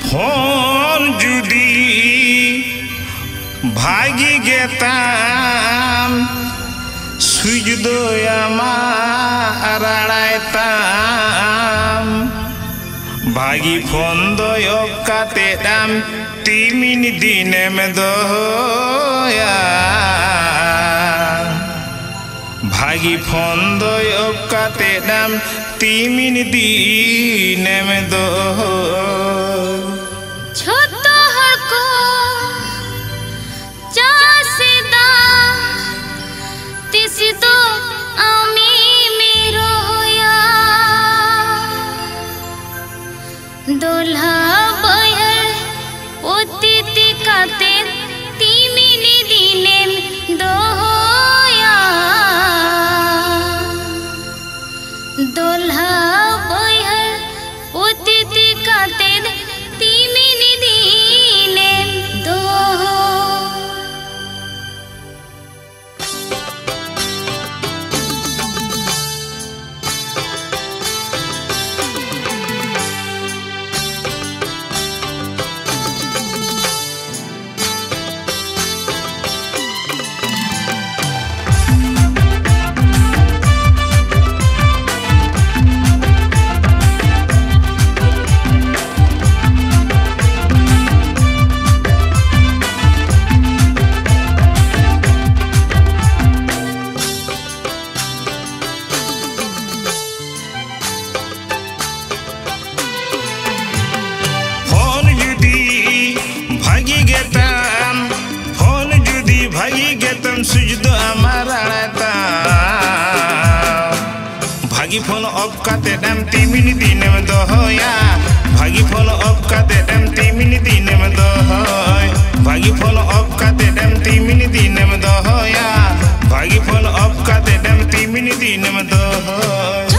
phone जुदी भागी गेताम सुज दो आराड़ायताम भागी फोन दो योकातेदाम 3 मिनट दिन में दोया भागी फोन दो योकातेदाम 3 मिनट दिन में दो दोल्हा बहर ओतिति काते 3 मिनट दिनेम दोया दोल्हा बहर ओतिति काते 3 मिनट दिनेम दो सुजदो आमाराता भागी फोन ऑफ काते दम 3 मिनट दिन में दोया भागी फोन ऑफ काते दम 3 मिनट दिन में दोय भागी फोन ऑफ काते दम 3 मिनट दिन में दोया भागी फोन ऑफ काते दम 3 मिनट दिन में दोय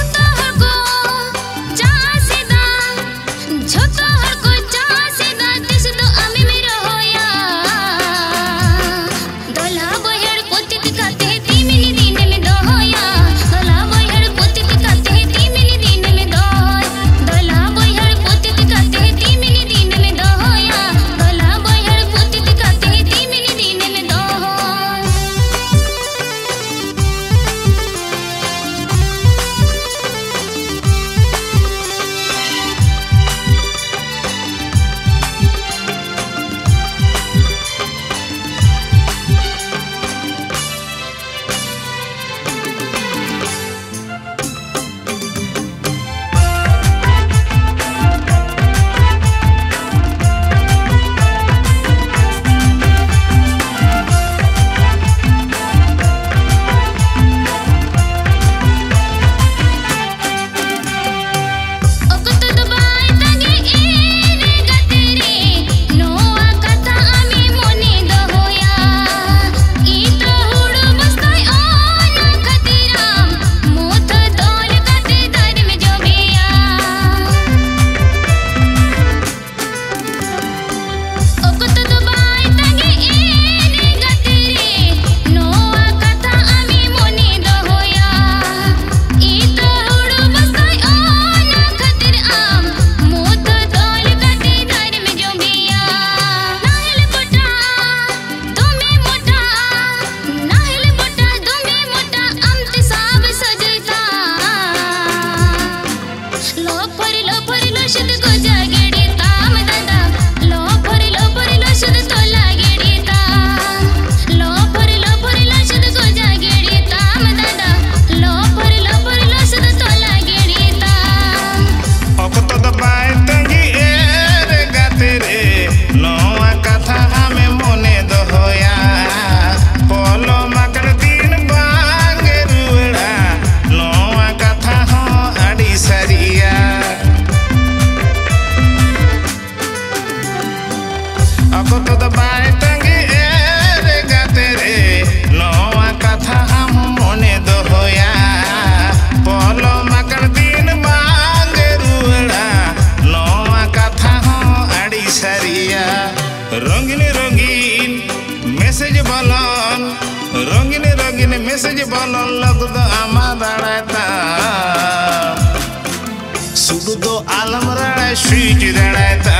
मैसेज बोलन लगद आमादाड़ता सुगदो आलम रड़ा स्वीट रड़ाता